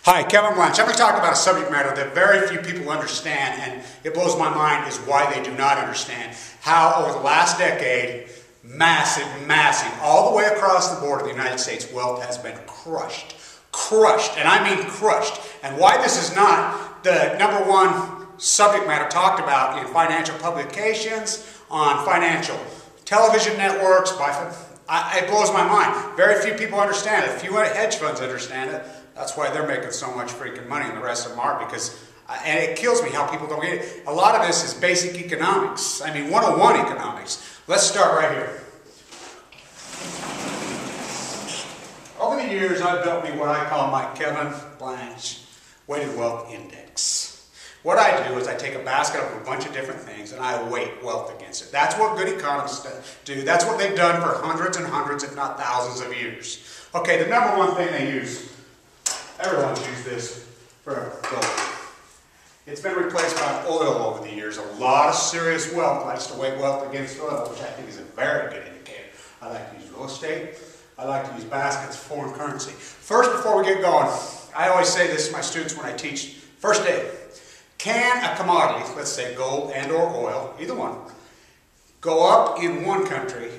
Hi, Kevin Blanch. I'm going to talk about a subject matter that very few people understand, and it blows my mind is why they do not understand. How over the last decade, massive, all the way across the board of the United States, wealth has been crushed. Crushed, and I mean crushed. And why this is not the number one subject matter talked about in financial publications, on financial television networks, it blows my mind. Very few people understand it. A few hedge funds understand it. That's why they're making so much freaking money, and the rest of them aren't, and it kills me how people don't get it. A lot of this is basic economics. I mean, 101 economics. Let's start right here. Over the years, I've built me what I call my Kevin Blanch Weighted Wealth Index. What I do is I take a basket of a bunch of different things and I weight wealth against it. That's what good economists do. That's what they've done for hundreds and hundreds, if not thousands of years. Okay, the number one thing they use, everyone's used this for gold. It's been replaced by oil over the years. A lot of serious wealth likes to weight wealth against oil, which I think is a very good indicator. I like to use real estate. I like to use baskets, foreign currency. First, before we get going, I always say this to my students when I teach. First day, can a commodity, let's say gold and or oil, either one, go up in one country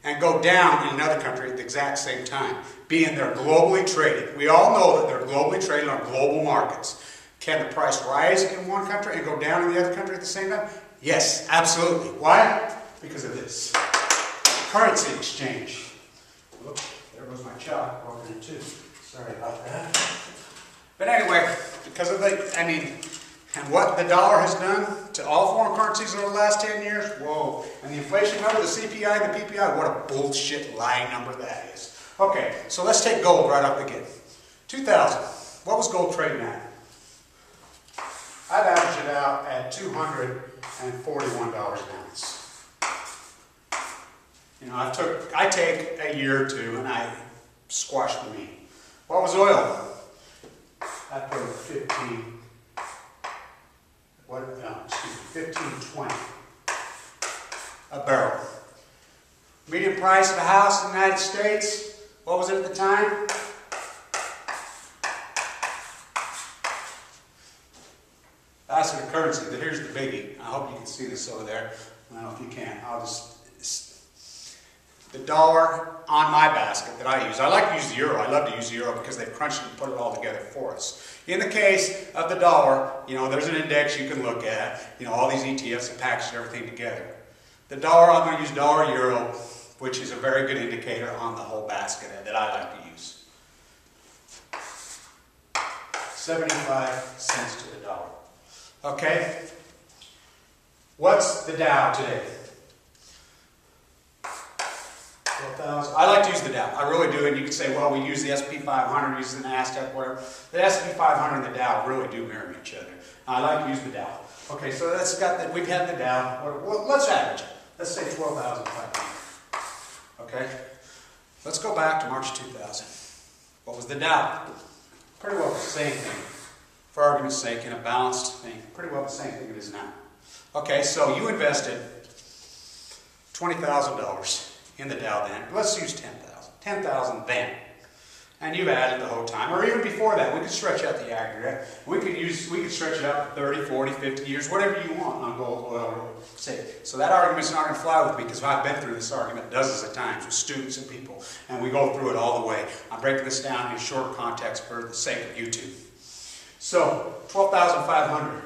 and go down in another country at the exact same time, being they're globally traded? We all know that they're globally traded on global markets. Can the price rise in one country and go down in the other country at the same time? Yes, absolutely. Why? Because of this. Currency exchange. Whoops, there goes my chalk, broken in two. Sorry about that. But anyway, because of and what the dollar has done to all foreign currencies over the last 10 years, whoa. And the inflation number, the CPI and the PPI, what a bullshit lying number that is. Okay, so let's take gold right up again. 2000, what was gold trading at? I'd average it out at $241 an ounce. You know, I take a year or two and I squash the mean. What was oil? I put 15.20 a barrel. Median price of a house in the United States, what was it at the time? That's the currency. Here's the biggie. I hope you can see this over there. I don't know if you can. The dollar on my basket that I use. I like to use the euro. I love to use the euro because they've crunched it and put it all together for us. In the case of the dollar, you know, there's an index you can look at. You know, all these ETFs and package everything together. The dollar, I'm going to use dollar euro, which is a very good indicator on the whole basket that I like to use. 75 cents to the dollar. Okay? What's the Dow today? 12,000. I like to use the Dow. I really do. And you could say, well, we use the S&P 500, use the NASDAQ, whatever. The S&P 500 and the Dow really do mirror each other. I like to use the Dow. Okay, so that's got that. We've had the Dow. Well, let's average it. Let's say 12,500. Okay? Let's go back to March 2000. What was the Dow? Pretty well the same thing. For argument's sake, in a balanced thing, pretty well the same thing it is now. Okay, so you invested $20,000 in the Dow then. Let's use 10,000. 10,000 then. And you've added the whole time. Or even before that, we could stretch out the aggregate. We could stretch it out 30, 40, 50 years, whatever you want on gold, oil, say. So that argument's not going to fly with me because I've been through this argument dozens of times with students and people. And we go through it all the way. I'm breaking this down in short context for the sake of YouTube. So, 12,500.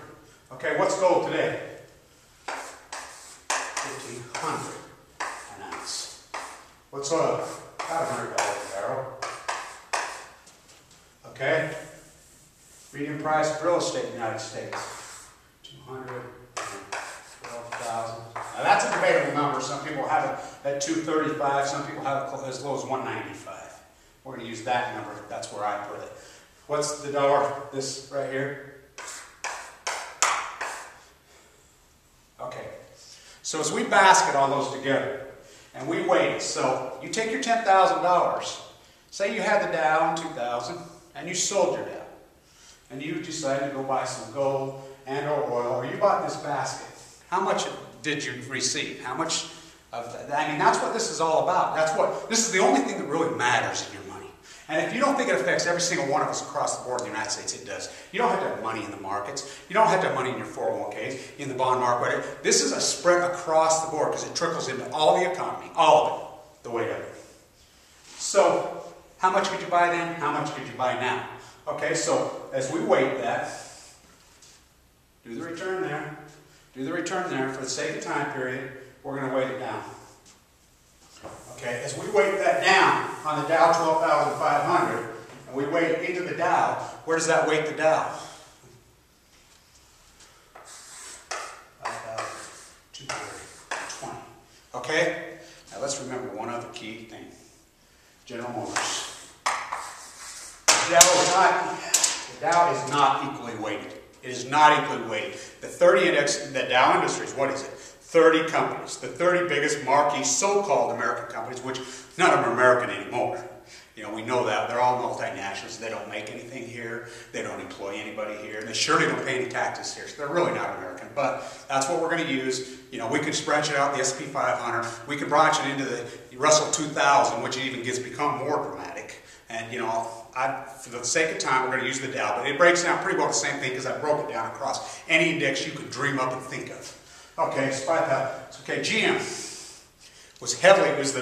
Okay, what's gold today? 1,500 an ounce. What's oil? About $100 a barrel. Okay? Median price of real estate in the United States. 212,000. Now that's a debatable number. Some people have it at 235. Some people have it as low as 195. We're going to use that number. That's where I put it. What's the dollar? This right here. Okay. So as we basket all those together and we weight it, so you take your $10,000. Say you had the Dow in 2000 and you sold your Dow. And you decided to go buy some gold and or oil, or you bought this basket. How much did you receive? How much of that? I mean, that's what this is all about. This is the only thing that really matters in your money. And if you don't think it affects every single one of us across the board in the United States, it does. You don't have to have money in the markets. You don't have to have money in your 401ks, in the bond market. This is a spread across the board because it trickles into all the economy, all of it, the weight of it. So, how much could you buy then? How much could you buy now? Okay, so as we weight that, do the return there. Do the return there. For the sake of time period, we're going to weight it down. Okay, as we weight that down on the Dow 12,500, and we weight into the Dow, where does that weight the Dow? 5,220. Okay? Now let's remember one other key thing. General Motors. The Dow is not equally weighted. It is not equally weighted. The 30 index, the Dow Industries, what is it? 30 companies, the 30 biggest marquee so-called American companies, which none of them are American anymore. You know, we know that. They're all multinationals. They don't make anything here. They don't employ anybody here. And they surely don't pay any taxes here. So they're really not American. But that's what we're going to use. You know, we could branch it out, the S&P 500. We could branch it into the Russell 2000, which even become more dramatic. And, you know, for the sake of time, we're going to use the Dow. But it breaks down pretty well the same thing because I broke it down across any index you could dream up and think of. Okay, so 5,000. Okay, GM was heavily, it was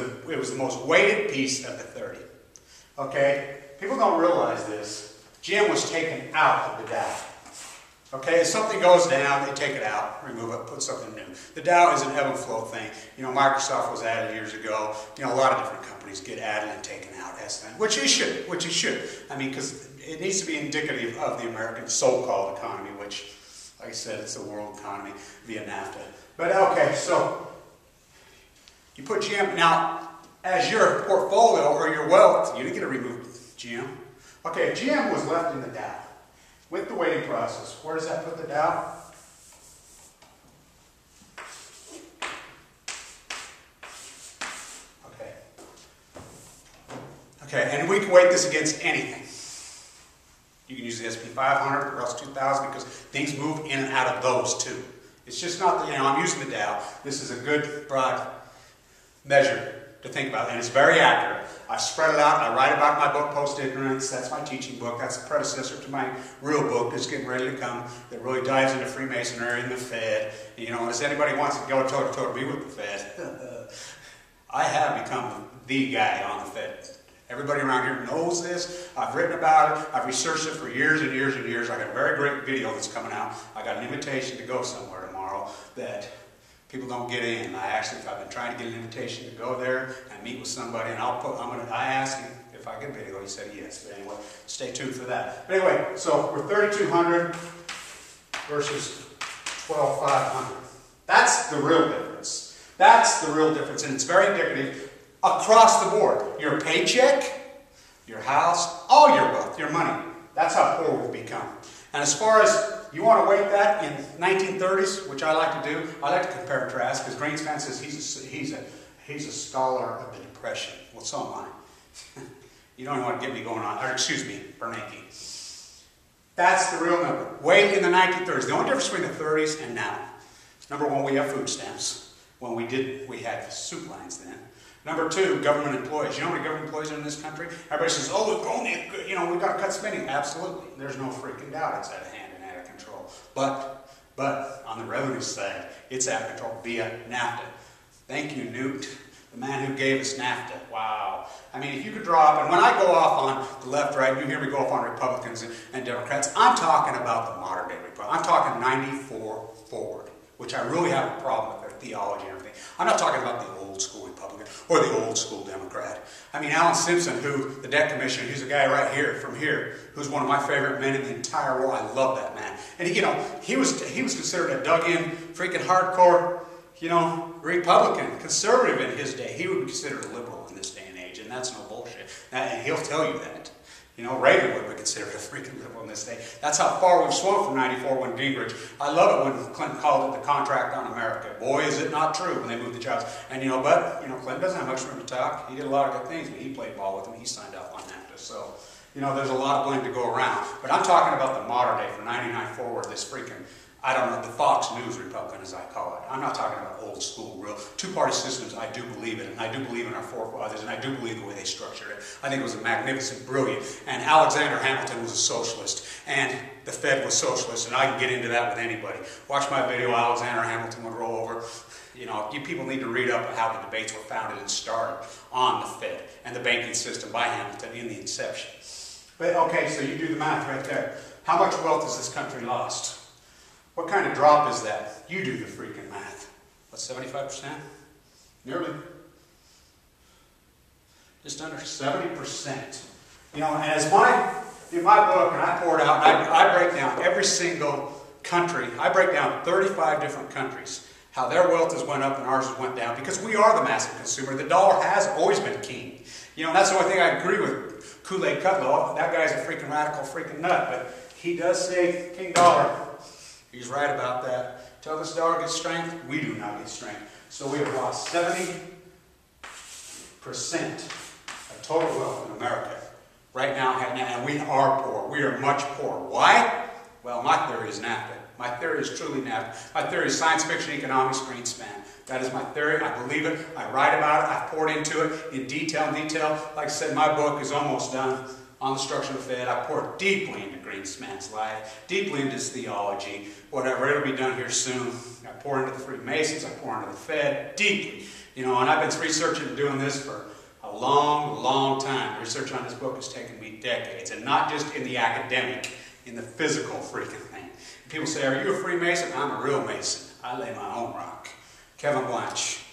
the most weighted piece of the 30. Okay, people don't realize this. GM was taken out of the Dow. Okay, if something goes down, they take it out, remove it, put something new. The Dow is an ebb and flow thing. You know, Microsoft was added years ago. You know, a lot of different companies get added and taken out as then, which it should. I mean, because it needs to be indicative of the American so-called economy, which, like I said, it's the world economy via NAFTA. But okay, so you put GM, now as your portfolio or your wealth, you didn't get to remove GM. Okay, if GM was left in the Dow with the weighting process, where does that put the Dow? Okay, and we can weight this against anything. You can use the S&P 500, the Russell 2000, because things move in and out of those too. It's just not, you know, I'm using the Dow. This is a good, broad measure to think about, and it's very accurate. I spread it out. I write about my book, Post-Ignorance. That's my teaching book. That's the predecessor to my real book that's getting ready to come that really dives into Freemasonry and the Fed. You know, as anybody wants to go toe-to-toe to me with the Fed, I have become the guy on the Fed. Everybody around here knows this. I've written about it. I've researched it for years and years and years. I got a very great video that's coming out. I got an invitation to go somewhere tomorrow that people don't get in. I've been trying to get an invitation to go there and meet with somebody, and I asked him if I could video. He said yes. But anyway, stay tuned for that. But anyway, so we're 3,200 versus 12,500. That's the real difference. That's the real difference, and it's very indicative across the board. Your paycheck, your house, all your wealth, your money. That's how poor we've become. And as far as you want to weight that in 1930s, which I like to do, I like to compare and contrast, because Greenspan says he's a scholar of the Depression. Well, so am I. You don't want to get me going on, or excuse me, Bernanke. That's the real number. Weight in the 1930s. The only difference between the 30s and now. Number one, we have food stamps. When we didn't, we had soup lines then. Number two, government employees. You know how many government employees are in this country? Everybody says, oh, we've got to cut spending. Absolutely. There's no freaking doubt it's out of hand and out of control. But on the revenue side, it's out of control via NAFTA. Thank you, Newt, the man who gave us NAFTA. Wow. I mean, if you could draw up, and when I go off on the left, right, you hear me go off on Republicans and Democrats, I'm talking about the modern day Republican. I'm talking 94 forward, which I really have a problem with their theology and everything. I'm not talking about the old school Republican or the old school Democrat. I mean, Alan Simpson, who, the debt commissioner, he's a guy right here, from here, who's one of my favorite men in the entire world. I love that man. And, he was considered a dug-in, freaking hardcore, Republican, conservative in his day. He would be considered a liberal in this day and age, and that's no bullshit. And he'll tell you that. Reagan would be considered a freaking liberal in this day. That's how far we've swung from 94 when Gingrich. I love it when Clinton called it the contract on America. Boy, is it not true when they moved the jobs. And Clinton doesn't have much room to talk. He did a lot of good things, but he played ball with them. He signed off on NAFTA. So, there's a lot of blame to go around. But I'm talking about the modern day from 99 forward, this freaking, I don't know, the Fox News Republican, as I call it. I'm not talking about old school, real two-party systems. I do believe in it, and I do believe in our forefathers, and I do believe the way they structured it. I think it was a magnificent, brilliant. And Alexander Hamilton was a socialist, and the Fed was socialist, and I can get into that with anybody. Watch my video, Alexander Hamilton would roll over. You know, you people need to read up on how the debates were founded and started on the Fed and the banking system by Hamilton in the inception. But okay, so you do the math right there. How much wealth has this country lost? What kind of drop is that? You do the freaking math. What, 75%? Nearly. Just under 70%. You know, and in my book, and I pour it out, and I break down every single country. I break down 35 different countries, how their wealth has went up and ours has went down, because we are the massive consumer. The dollar has always been king. You know, and that's the only thing I agree with Kool-Aid Cutlow. That guy's a freaking radical freaking nut, but he does say King Dollar. He's right about that. Till this dollar gets strength, we do not get strength. So we have lost 70% of total wealth in America right now, and we are poor. We are much poorer. Why? Well, my theory is NAFTA. My theory is truly NAFTA. My theory is science fiction, economics, Greenspan. That is my theory. I believe it. I write about it. I've poured into it in detail. Like I said, my book is almost done on the structure of the Fed. I poured deeply into Greenspan's life, deeply into his theology, whatever. It'll be done here soon. I pour into the Freemasons. I pour into the Fed deeply. You know, and I've been researching and doing this for a long, long time. Research on this book has taken me decades, and not just in the academic, in the physical freaking thing. People say, are you a Freemason? I'm a real Mason. I lay my own rock. Kevin Blanch.